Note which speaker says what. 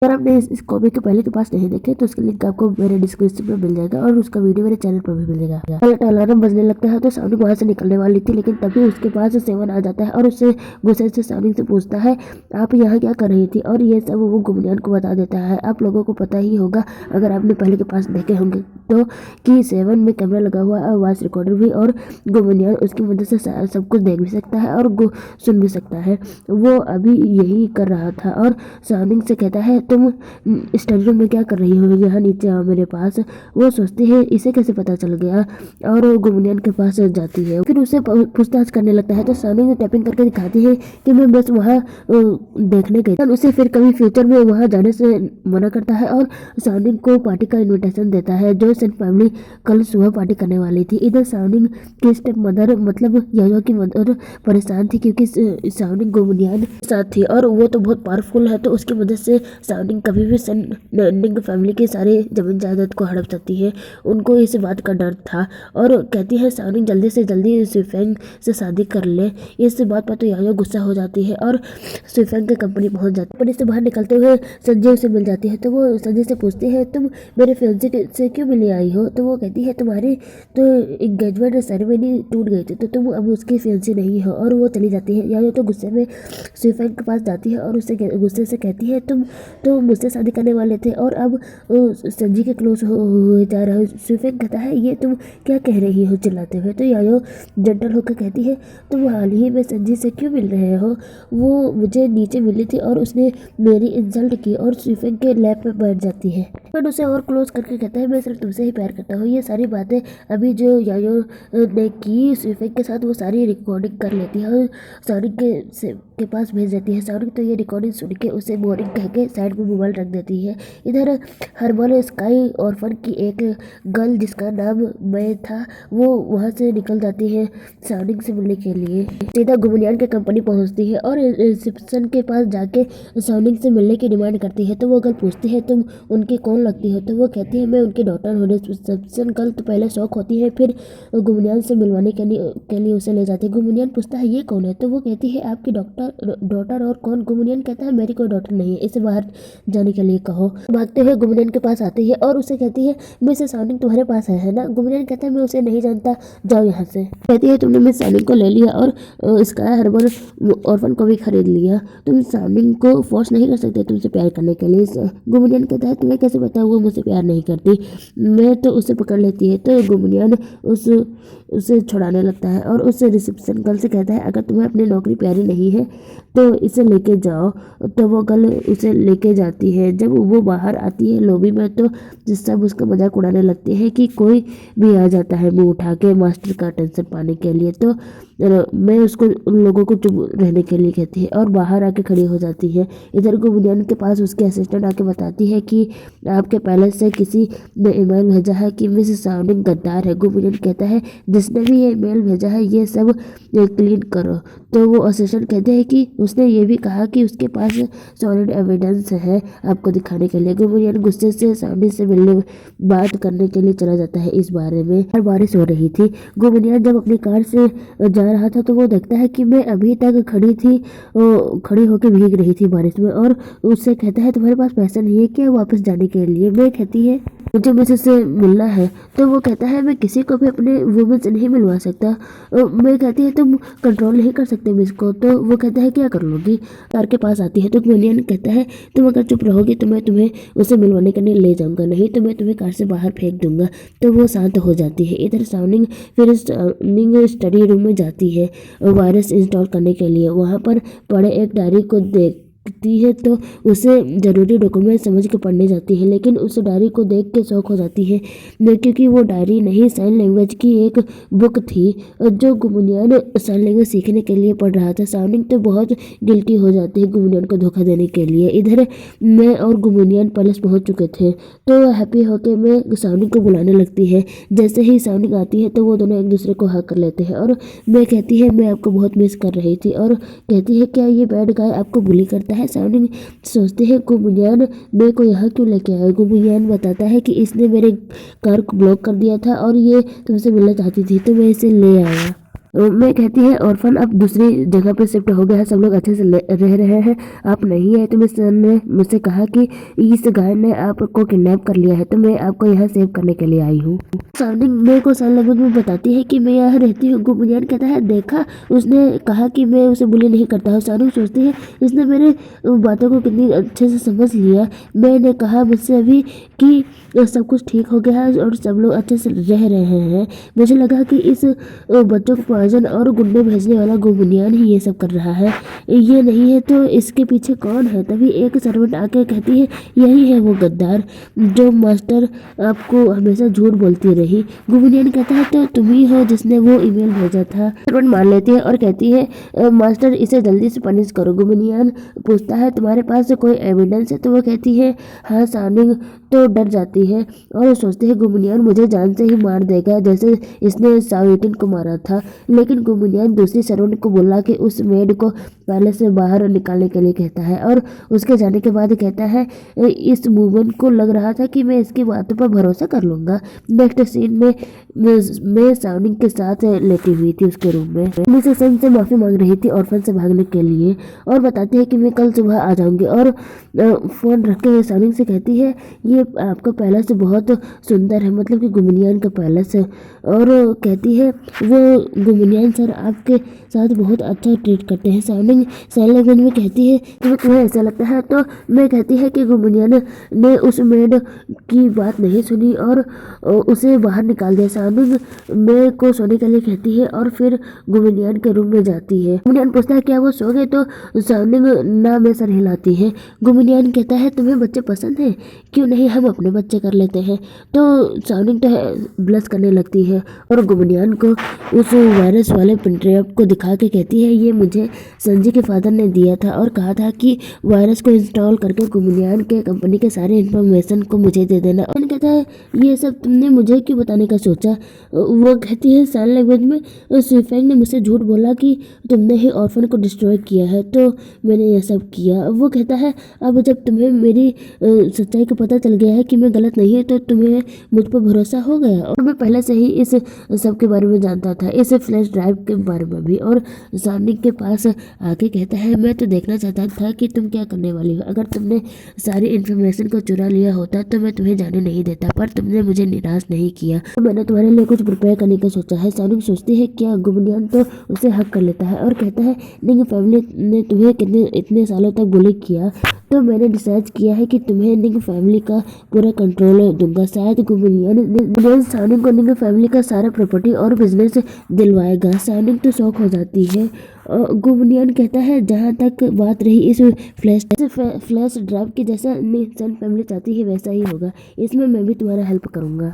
Speaker 1: अगर आपने इस कॉमिक के पहले के पास नहीं देखे तो उसका लिंक आपको मेरे डिस्क्रिप्शन में मिल जाएगा और उसका वीडियो मेरे चैनल पर भी मिल जाएगा। अलार्म बजने लगता है तो साउनिंग वहां से निकलने वाली थी, लेकिन तभी उसके पास सेवन आ जाता है और उससे गुस्से से साउनिंग से पूछता है आप यहाँ क्या कर रही थी, और ये सब वो गुमनियान को बता देता है। आप लोगों को पता ही होगा अगर आपने पहले के पास देखे होंगे तो कि सेवन में कैमरा लगा हुआ है, वॉइस रिकॉर्डर भी, और गुमनियान उसकी मदद से सब कुछ देख भी सकता है और सुन भी सकता है। वो अभी यही कर रहा था और साउनिंग से कहता है तुम स्टडी रूम में क्या कर रही हो, यहाँ नीचे आओ मेरे पास। वो सोचती है इसे कैसे पता चल गया और गुमनियान के पास जाती है, फिर उसे पूछताछ करने लगता है तो साउनिंग टैपिंग करके दिखाती है कि मैं बस वहाँ देखने गई। उसे फिर कभी फ्यूचर में वहाँ जाने से मना करता है और साउनिंग को पार्टी का इनविटेशन देता है। जो सन फैमिली कल सुबह पार्टी करने वाली थी। इधर साउनिंग की स्टेप मदर मतलब यायो की मदर परेशान थी क्योंकि साउनिंग गुमनियान साथ थी और वो तो बहुत पावरफुल है, तो उसकी मदद से साउनिंग कभी भी सन फैमिली के सारे जमीन जायदाद को हड़प सकती है। उनको इस बात का डर था और कहती है साउनिंग जल्दी से जल्दी स्वीफेंग से शादी कर ले। इस बात पर तो यायो गुस्सा हो जाती है और स्वीफेंग की कंपनी पहुंच जाती है। कंपनी से बाहर निकलते हुए संजय उसे मिल जाती है तो वो संजय से पूछती है तुम मेरे फियांसे से क्यों मिलने आई हो, तो वो कहती है तुम्हारी तो एंगेजमेंट सेरेमनी टूट गई थी तो तुम अब उसकी फियांसे नहीं हो, और वो चली जाती है। यायो तो गुस्से में स्वीफेंग के पास जाती है और उससे गुस्से से कहती है तुम तो मुझसे शादी करने वाले थे और अब संजी के क्लोज हुए जा रहे हो। स्वीफेंग कहता है ये तुम क्या कह रही हो चिल्लाते हुए, तो यायो जेंटल होकर कहती है तुम हाल ही में संजी से क्यों मिल रहे हो, वो मुझे नीचे मिली थी और उसने मेरी इंसल्ट की, और स्वीफेंग के लैप पे बैठ जाती है। पर उसे और क्लोज करके कहता है मैं सिर्फ तुमसे ही प्यार करता हूँ। ये सारी बातें अभी जो यायो ने की स्वीफेंग के साथ वो सारी रिकॉर्डिंग कर लेती है और साउनिंग के पास भेज देती है। साउनिंग तो ये रिकॉर्डिंग सुन के उसे बोरिंग कह के साइड में मोबाइल रख देती है। इधर हरमल स्काई ऑर्फन की एक गर्ल जिसका नाम मैं था वो वहाँ से निकल जाती है साउनिंग से मिलने के लिए। सीधा गुमनियान की कंपनी पहुँचती है और रिसेप्शन के पास जाके साउनिंग से मिलने की डिमांड करती है। तो वो गर्ल पूछती है तुम उनकी कौन लगती हो, तो वो कहती है मैं उनकी डॉटर हूँ। रिसेप्शन गर्ल तो पहले शौक होती है, फिर गुमनियान से मिलवाने के लिए उसे ले जाती है। गुमनियान पूछता है ये कौन है, तो वो कहती है आपकी डॉटर और कौन। गुमनियान कहता है मेरी कोई डॉटर नहीं है, इसे बाहर जाने के लिए कहो। भागते हुए गुमनियान के पास आती है और उसे कहती है मिस साउनिंग तुम्हारे पास है ना। गुमनियान कहता है मैं उसे नहीं जानता, जाओ यहाँ से। कहती है तुमने मिस साउनिंग को ले लिया और स्काई हर्बल ऑर्फन को भी खरीद लिया, तुम साउनिंग को फोर्स नहीं कर सकते तुमसे प्यार करने के लिए। गुमनियान कहता है तुम्हें कैसे पता वो मुझसे प्यार नहीं करती, मैं तो उसे पकड़ लेती है। तो गुमनियान उसे छुड़ाने लगता है और उस रिसेप्शन गर्ल से कहता है अगर तुम्हें अपनी नौकरी प्यारी नहीं है तो इसे लेके जाओ। तो वो गर्ल उसे लेके जाती है। जब वो बाहर आती है लॉबी में तो सब उसका मजाक उड़ाने लगते हैं कि कोई भी आ जाता है मुंह उठा के मास्टर का अटेंशन पाने के लिए, तो मैं उसको उन लोगों को चुप रहने के लिए कहती है और बाहर आके खड़ी हो जाती है। इधर गुमनियान के पास उसके असिस्टेंट आके बताती है कि आपके पैलेस से किसी ने ईमेल भेजा है कि मिस साउनिंग गद्दार है। गुमनियान कहता है जिसने भी ये ईमेल भेजा है ये सब क्लीन करो। तो वो असिस्टेंट कहते हैं कि उसने ये भी कहा कि उसके पास सॉलिड एविडेंस है आपको दिखाने के लिए। गुमनियान गुस्से से साउनिंग से मिलने बात करने के लिए चला जाता है इस बारे में। और बारिश हो रही थी। गुमनियान जब अपनी कार से जा रहा था तो वो देखता है कि मैं अभी तक खड़ी होकर भीग रही थी बारिश में, और उससे कहता है तुम्हारे पास पैसा नहीं है क्या वापस जाने के लिए। मैं कहती है मुझे मिस से मिलना है, तो वो कहता है मैं किसी को भी अपने वुमेन से नहीं मिलवा सकता। मैं कहती है तुम कंट्रोल नहीं कर सकते मिस को, तो वो कहता है क्या कर लूँगी। कार के पास आती है तो गुमनियान कहता है तुम अगर चुप रहोगे तो मैं तुम्हें उसे मिलवाने के लिए ले जाऊंगा, नहीं तो मैं तुम्हें कार से बाहर फेंक दूंगा। तो वो शांत हो जाती है। इधर साउनिंग स्टडी रूम में जाती है वायरस इंस्टॉल करने के लिए। वहाँ पर पड़े एक डायरी को देखती है तो उसे ज़रूरी डॉक्यूमेंट समझ के पढ़ने जाती है, लेकिन उस डायरी को देख के शौक हो जाती है क्योंकि वो डायरी नहीं साइन लैंग्वेज की एक बुक थी जो गुमनियान साइन लैंग्वेज सीखने के लिए पढ़ रहा था। साउनिंग तो बहुत गिल्टी हो जाती है गुमनियान को धोखा देने के लिए। इधर मैं और गुमनियान पैलेस पहुंच चुके थे तो हैप्पी होकर मैं साउनिंग को बुलाने लगती है। जैसे ही साउनिंग आती है तो वो दोनों एक दूसरे को हक कर लेते हैं और मैं कहती है मैं आपको बहुत मिस कर रही थी, और कहती है क्या ये बैड गाय आपको बुली करता है। साउनिंग सोचते हैं गुमनियान मेरे को यहाँ क्यों लेके आया। गुमनियान बताता है कि इसने मेरे कार को ब्लॉक कर दिया था और ये तुमसे मिलना चाहती थी तो मैं इसे ले आया। मैं कहती है ऑर्फन अब दूसरी जगह पे शिफ्ट हो गया है, सब लोग अच्छे से रह रहे हैं, आप नहीं है। तो मिस सन ने मुझसे कहा कि इस गाय ने आपको किडनैप कर लिया है, तो मैं आपको यहाँ सेव करने के लिए आई हूँ। साउंडिंग मेरे को साइन लैंग्वेज में बताती है कि मैं यहाँ रहती हूँ। गुमियान कहता है देखा, उसने कहा कि मैं उसे बुली नहीं करता हूँ। साउंडिंग सोचती है इसने मेरे बातों को कितनी अच्छे से समझ लिया। मैंने कहा मुझसे अभी कि सब कुछ ठीक हो गया है और सब लोग अच्छे से रह रहे हैं। मुझे लगा कि इस बच्चों को पॉइजन और गुंडे भेजने वाला गुमियान ही ये सब कर रहा है, ये नहीं है तो इसके पीछे कौन है। तभी एक सर्वेंट आके कहती है यही है वो गद्दार जो मास्टर आपको हमेशा झूठ बोलती रही। गुमियान कहता है तो तुम ही हो जिसने वो ईमेल भेजा था। सर्वेंट मान लेती है और कहती है मास्टर इसे जल्दी से पनिश करो। गुमियान पूछता है तुम्हारे पास कोई एविडेंस है, तो वो कहती है हाँ। सानिंग तो डर जाती है और सोचते है गुमियान मुझे जान से ही मार देगा जैसे इसने साविटिन को मारा था। लेकिन गुमियान दूसरी सर्वेंट को बोला कि उस मेड को पहले से बाहर निकालने के लिए कहता है और उसके जाने के बाद कहता है इस मूवमेंट को लग रहा था कि मैं इसकी बातों पर भरोसा कर लूंगा। नेक्स्ट सीन में मैं साउंडिंग के साथ लेटी हुई थी उसके रूम में। मिसेस सन से माफी मांग रही थी ऑर्फन से भागने के लिए और बताती है कि मैं कल सुबह आ जाऊंगी। और फोन रख के साउंडिंग से कहती है ये आपका पैलेस बहुत सुंदर है, मतलब कि गुमियान का पैलेस है। और कहती है वो गुमियान सर आपके साथ बहुत अच्छा ट्रीट करते हैं। साउंडिंग साइन लैंग्वेज में कहती है तुम्हें ऐसा लगता है। तो मैं कहती है कि गुमियान ने उस मेड की बात नहीं सुनी और उसे बाहर निकाल दिया। साउंडिंग मेड को सोने के लिए कहती है और फिर गुमियान के रूम में जाती है। गुमियान पूछता है क्या वो सो गए, तो साउंडिंग ना में सर हिलाती है। गुमियान कहता है तुम्हें बच्चे पसंद हैं, क्यों नहीं हम अपने बच्चे कर लेते हैं। तो साउंडिंग तो ब्लश करने लगती है और गुमियान को उस वायरस वाले पेनड्राइव को दिखा के कहती है ये मुझे संजय के फादर ने दिया था और कहा था कि वायरस को इंस्टॉल करके गुमियान के कंपनी के सारे इन्फॉर्मेशन को मुझे दे देना। और कहता है ये सब तुमने मुझे क्यों बताने का सोचा। वो कहती है साइन लैंग्वेज में स्वीफेंग ने मुझसे झूठ बोला कि तुमने ही ऑर्फन को डिस्ट्रॉय किया है, तो मैंने ये सब किया। वो कहता है अब जब तुम्हें मेरी सच्चाई का पता चल गया है कि मैं गलत नहीं है तो तुम्हें मुझ पर भरोसा हो गया। और मैं पहले से ही इस सब के बारे में जानता था, इस फ्लैश ड्राइव के बारे में भी। और सानिक के पास आके कहता है मैं तो देखना चाहता था कि तुम क्या करने वाली हो। अगर तुमने सारी इन्फॉर्मेशन को चुरा लिया होता तो मैं तुम्हें जाने नहीं देता, पर तुमने मुझे निराश नहीं किया, तो मैंने तुम्हारे लिए कुछ प्रिपेयर करने का सोचा है। सानिक सोचती है क्या गुमियान, तो उसे हक कर लेता है और कहता है निंग फैमिली ने तुम्हें इतने सालों तक बुली किया, तो मैंने डिसाइड किया है कि तुम्हें निंग फैमिली का पूरा कंट्रोल दूंगा। शायद गुमियान सानिक को निंग फैमिली का सारा प्रॉपर्टी और बिजनेस दिलवाएगा। सानिक तो शौक हो जाती है। गुमियान कहता है जहाँ तक बात रही इस फ्लैश ड्राइव की, जैसा सन फैमिली चाहती है वैसा ही होगा, इसमें मैं भी तुम्हारा हेल्प करूँगा।